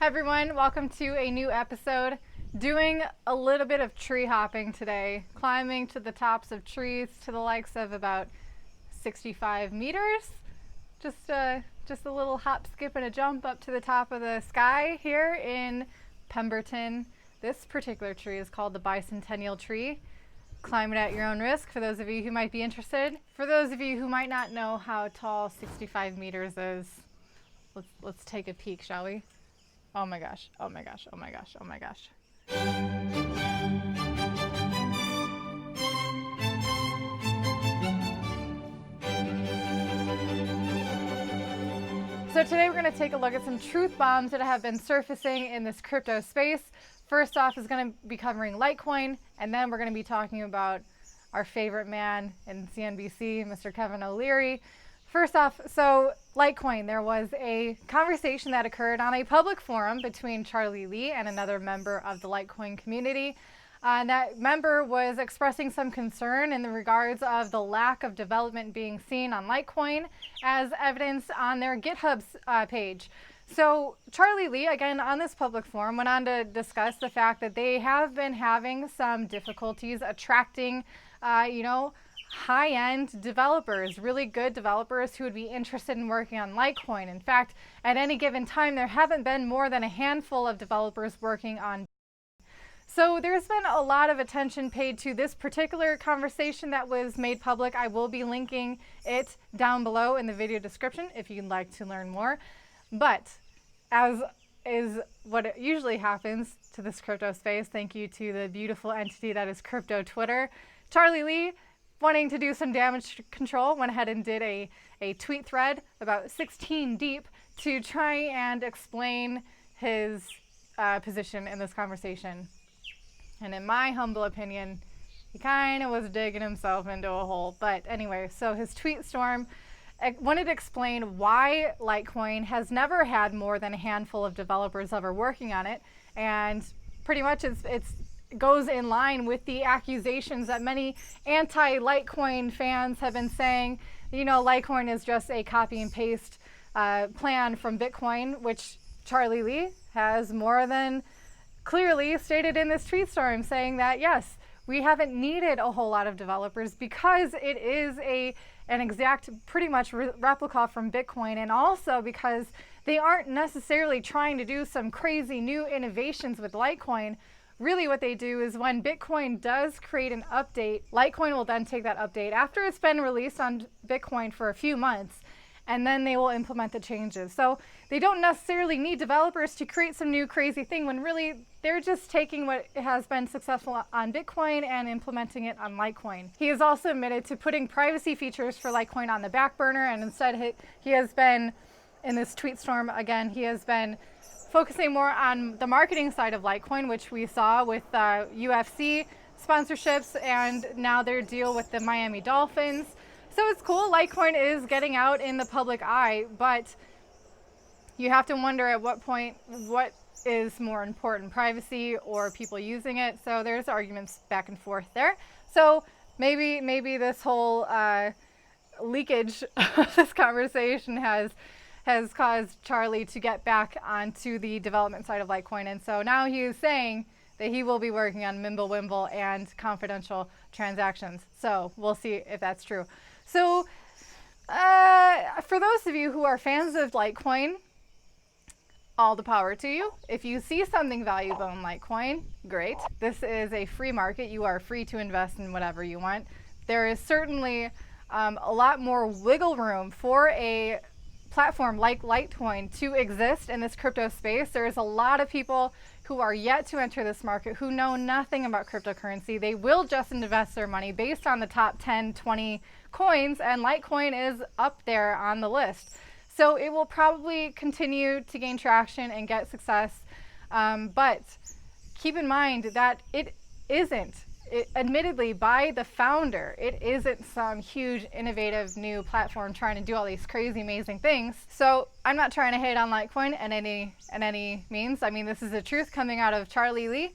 Hi everyone, welcome to a new episode. Doing a little bit of tree hopping today, climbing to the tops of trees to the likes of about 65 meters. Just a little hop, skip, and a jump up to the top of the sky here in Pemberton. This particular tree is called the bicentennial tree. Climb it at your own risk for those of you who might be interested. For those of you who might not know how tall 65 meters is, let's take a peek, shall we? Oh my gosh, oh my gosh, oh my gosh, oh my gosh. So today we're going to take a look at some truth bombs that have been surfacing in this crypto space. First off is going to be covering Litecoin, and then we're going to be talking about our favorite man in CNBC, Mr. Kevin O'Leary. First off, so Litecoin, there was a conversation that occurred on a public forum between Charlie Lee and another member of the Litecoin community. That member was expressing some concern in the regards of the lack of development being seen on Litecoin as evidenced on their GitHub page. So Charlie Lee, again, on this public forum, went on to discuss the fact that they have been having some difficulties attracting, high-end developers, really good developers who would be interested in working on Litecoin. In fact, at any given time, there haven't been more than a handful of developers working on. So there's been a lot of attention paid to this particular conversation that was made public. I will be linking it down below in the video description if you'd like to learn more. But as is what it usually happens to this crypto space, thank you to the beautiful entity that is crypto Twitter, Charlie Lee, wanting to do some damage control, went ahead and did a tweet thread about 16 deep to try and explain his position in this conversation. And in my humble opinion, he kind of was digging himself into a hole. But anyway, so his tweet storm wanted to explain why Litecoin has never had more than a handful of developers ever working on it. And pretty much it's goes in line with the accusations that many anti-Litecoin fans have been saying. Litecoin is just a copy and paste plan from Bitcoin, which Charlie Lee has more than clearly stated in this tweet storm, saying that yes, we haven't needed a whole lot of developers because it is an exact pretty much replica from Bitcoin, and also because they aren't necessarily trying to do some crazy new innovations with Litecoin. Really what they do is when Bitcoin does create an update, Litecoin will then take that update after it's been released on Bitcoin for a few months, and then they will implement the changes. So they don't necessarily need developers to create some new crazy thing when really they're just taking what has been successful on Bitcoin and implementing it on Litecoin. He has also admitted to putting privacy features for Litecoin on the back burner, and instead he has been, in this tweet storm again, he has been focusing more on the marketing side of Litecoin, which we saw with UFC sponsorships and now their deal with the Miami Dolphins. So it's cool, Litecoin is getting out in the public eye, but you have to wonder at what point, what is more important, privacy or people using it? So there's arguments back and forth there. So maybe this whole leakage of this conversation has caused Charlie to get back onto the development side of Litecoin. And so now he is saying that he will be working on Mimblewimble and confidential transactions. So we'll see if that's true. So for those of you who are fans of Litecoin, all the power to you. If you see something valuable in Litecoin, great. This is a free market. You are free to invest in whatever you want. There is certainly a lot more wiggle room for a platform like Litecoin to exist in this crypto space. There's a lot of people who are yet to enter this market who know nothing about cryptocurrency. They will just invest their money based on the top 10, 20 coins, and Litecoin is up there on the list. So it will probably continue to gain traction and get success, but keep in mind that it isn't, admittedly by the founder, it isn't some huge innovative new platform trying to do all these crazy amazing things. So I'm not trying to hate on Litecoin in any means. I mean, this is the truth coming out of Charlie Lee.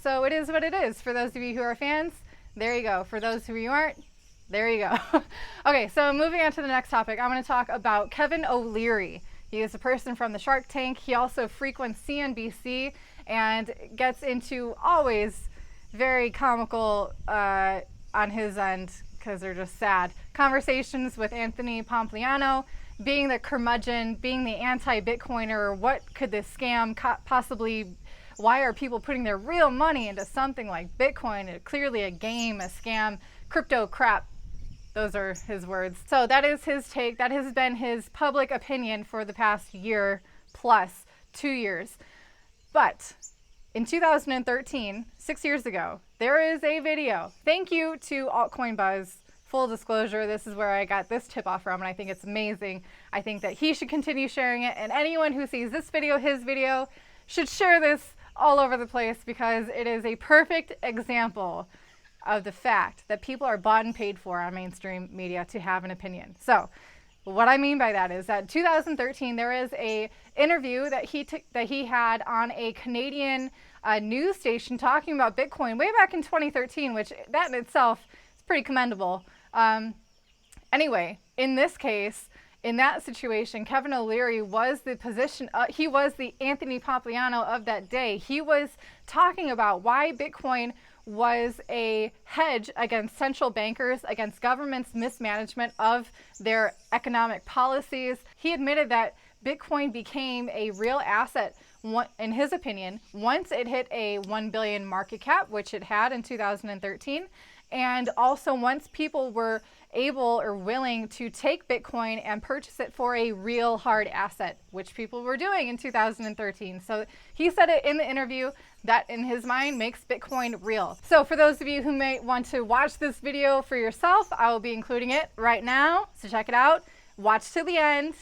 So it is what it is. For those of you who are fans, there you go. For those of you who aren't, there you go. Okay, so moving on to the next topic, I'm going to talk about Kevin O'Leary. He is a person from the Shark Tank. He also frequents CNBC and gets into always very comical on his end, because they're just sad, conversations with Anthony Pompliano, being the curmudgeon, being the anti-Bitcoiner. What could this scam possibly, why are people putting their real money into something like Bitcoin? It's clearly a game, a scam, crypto crap. Those are his words. So that is his take. That has been his public opinion for the past year plus 2 years. But in 2013, 6 years ago, there is a video. Thank you to Altcoin Buzz. Full disclosure, this is where I got this tip off from, and I think it's amazing. I think that he should continue sharing it, and anyone who sees this video, his video, should share this all over the place, because it is a perfect example of the fact that people are bought and paid for on mainstream media to have an opinion. So what I mean by that is that in 2013, there is a interview that he had on a Canadian news station talking about Bitcoin way back in 2013, which that in itself is pretty commendable. Anyway, in this case, in that situation, Kevin O'Leary was the he was the Anthony Pompliano of that day. He was talking about why Bitcoin was a hedge against central bankers, against government's mismanagement of their economic policies. He admitted that Bitcoin became a real asset, in his opinion, once it hit a 1 billion market cap, which it had in 2013, and also once people were able or willing to take Bitcoin and purchase it for a real hard asset, which people were doing in 2013. So he said it in the interview that in his mind makes Bitcoin real. So for those of you who may want to watch this video for yourself, I will be including it right now. So check it out, watch to the end,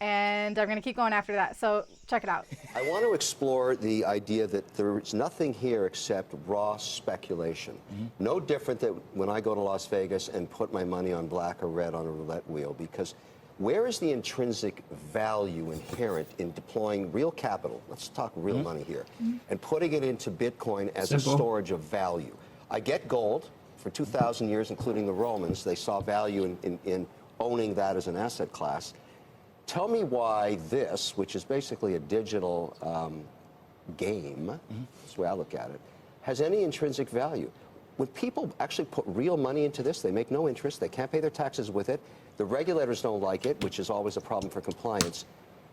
and I'm gonna keep going after that. So check it out. I want to explore the idea that there's nothing here except raw speculation. No different than when I go to Las Vegas and put my money on black or red on a roulette wheel, because where is the intrinsic value inherent in deploying real capital, let's talk real money here, and putting it into Bitcoin as a storage of value? I get gold. For 2,000 years, including the Romans, they saw value in owning that as an asset class. Tell me why this, which is basically a digital game, that's the way I look at it, has any intrinsic value. When people actually put real money into this, they make no interest, they can't pay their taxes with it, the regulators don't like it, which is always a problem for compliance.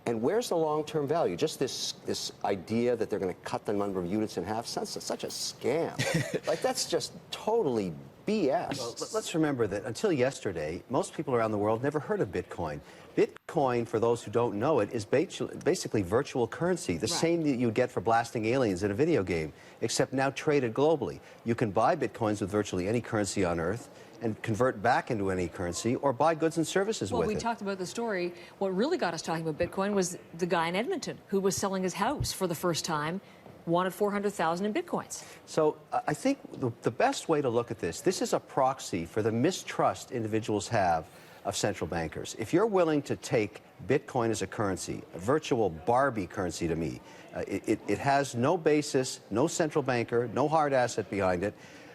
And where's the long-term value? Just this idea that they're going to cut the number of units in half, such a scam. Like, that's just totally BS. Well, let's remember that until yesterday, most people around the world never heard of Bitcoin. Bitcoin, for those who don't know it, is basically virtual currency, the same that you get for blasting aliens in a video game, except now traded globally. You can buy Bitcoins with virtually any currency on Earth and convert back into any currency, or buy goods and services with it. Well, we talked about the story. What really got us talking about Bitcoin was the guy in Edmonton who was selling his house for the first time, wanted 400,000 in Bitcoins. So I think the best way to look at this is a proxy for the mistrust individuals have of central bankers. If you're willing to take Bitcoin as a currency, a virtual Barbie currency to me, it has no basis, no central banker, no hard asset behind it.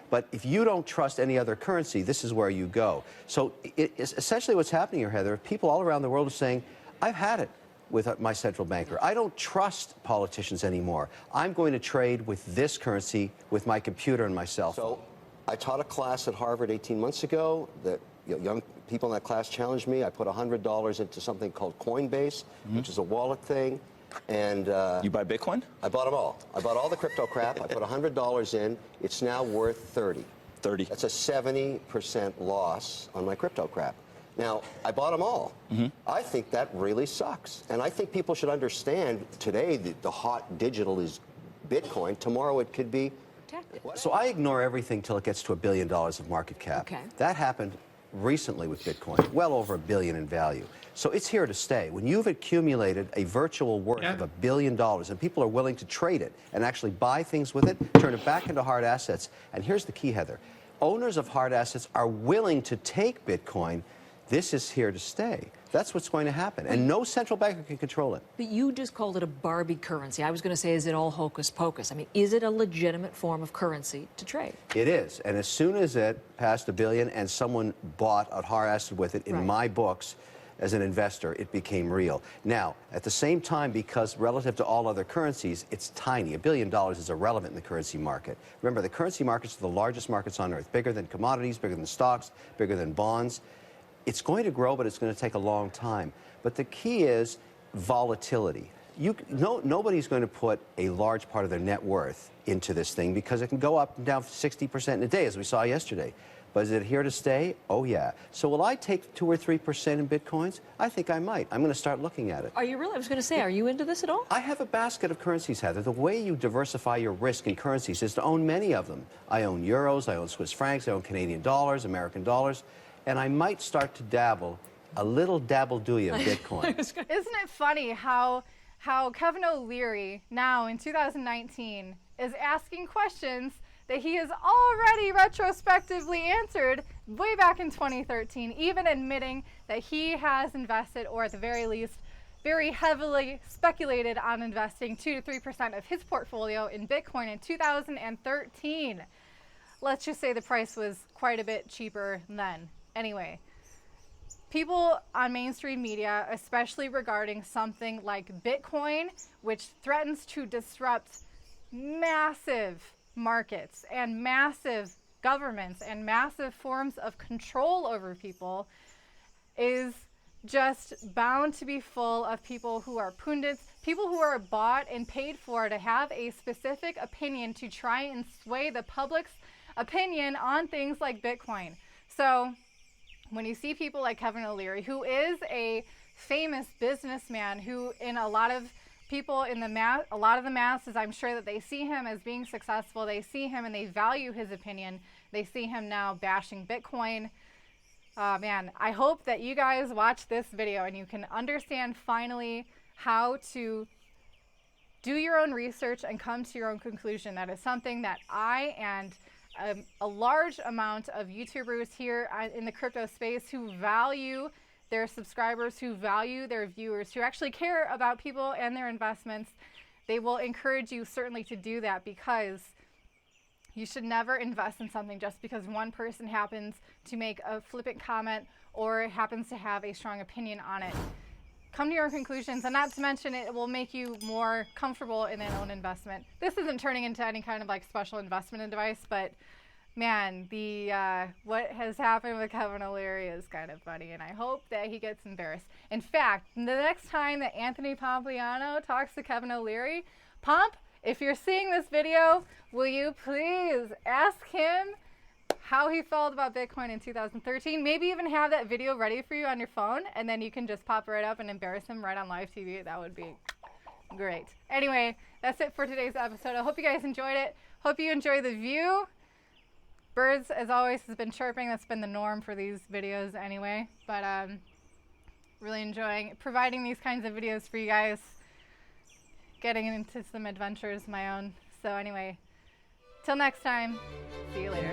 But if you don't trust any other currency, this is where you go. So essentially what's happening here, Heather, people all around the world are saying, I've had it with my central banker. I don't trust politicians anymore. I'm going to trade with this currency with my computer and my cell phone. So I taught a class at Harvard 18 months ago that young people in that class challenged me. I put $100 into something called Coinbase, which is a wallet thing. And you buy Bitcoin? I bought them all. I bought all the crypto crap. I put $100 in. It's now worth 30. 30. That's a 70% loss on my crypto crap. Now, I bought them all. I think that really sucks. And I think people should understand today that the hot digital is Bitcoin. Tomorrow it could be. So I ignore everything till it gets to $1 billion of market cap. Okay. That happened recently with Bitcoin, well over $1 billion in value. So it's here to stay. When you've accumulated a virtual worth of $1 billion and people are willing to trade it and actually buy things with it, turn it back into hard assets. And here's the key, Heather. Owners of hard assets are willing to take Bitcoin. This is here to stay. That's what's going to happen. And no central banker can control it. But you just called it a Barbie currency. I was going to say, is it all hocus pocus? I mean, is it a legitimate form of currency to trade? It is. And as soon as it passed $1 billion and someone bought a hard asset with it, in my books, as an investor, it became real. Now, at the same time, because relative to all other currencies, it's tiny. $1 billion is irrelevant in the currency market. Remember, the currency markets are the largest markets on earth, bigger than commodities, bigger than stocks, bigger than bonds. It's going to grow, but it's going to take a long time. But the key is volatility. Nobody's going to put a large part of their net worth into this thing because it can go up and down 60% in a day, as we saw yesterday. But is it here to stay? Oh, yeah. So will I take 2 or 3% in Bitcoins? I think I might. I'm going to start looking at it. Are you really? I was going to say, are you into this at all? I have a basket of currencies, Heather. The way you diversify your risk in currencies is to own many of them. I own euros, I own Swiss francs, I own Canadian dollars, American dollars, and I might start to dabble, a little dabble-dooey of Bitcoin. Isn't it funny how Kevin O'Leary now in 2019 is asking questions that he has already retrospectively answered way back in 2013, even admitting that he has invested, or at the very least, very heavily speculated on investing 2 to 3% of his portfolio in Bitcoin in 2013. Let's just say the price was quite a bit cheaper then. Anyway, people on mainstream media, especially regarding something like Bitcoin, which threatens to disrupt massive markets and massive governments and massive forms of control over people, is just bound to be full of people who are pundits, people who are bought and paid for to have a specific opinion to try and sway the public's opinion on things like Bitcoin. So when you see people like Kevin O'Leary, who is a famous businessman, who in a lot of people in the masses, I'm sure that they see him as being successful. They see him and they value his opinion. They see him now bashing Bitcoin. Man, I hope that you guys watch this video and you can understand finally how to do your own research and come to your own conclusion. That is something that I and a large amount of YouTubers here in the crypto space who value their subscribers, who value their viewers, who actually care about people and their investments, they will encourage you certainly to do that, because you should never invest in something just because one person happens to make a flippant comment or happens to have a strong opinion on it. Come to your own conclusions, and not to mention it will make you more comfortable in their own investment. This isn't turning into any kind of like special investment advice, but man, what has happened with Kevin O'Leary is kind of funny, and I hope that he gets embarrassed. In fact, the next time that Anthony Pompliano talks to Kevin O'Leary, Pomp, if you're seeing this video, will you please ask him how he felt about Bitcoin in 2013? Maybe even have that video ready for you on your phone, and then you can just pop right up and embarrass him right on live TV. That would be great. Anyway, that's it for today's episode. I hope you guys enjoyed it. Hope you enjoy the view. Birds, as always, has been chirping. That's been the norm for these videos anyway. But really enjoying providing these kinds of videos for you guys. Getting into some adventures of my own. So anyway, till next time, see you later.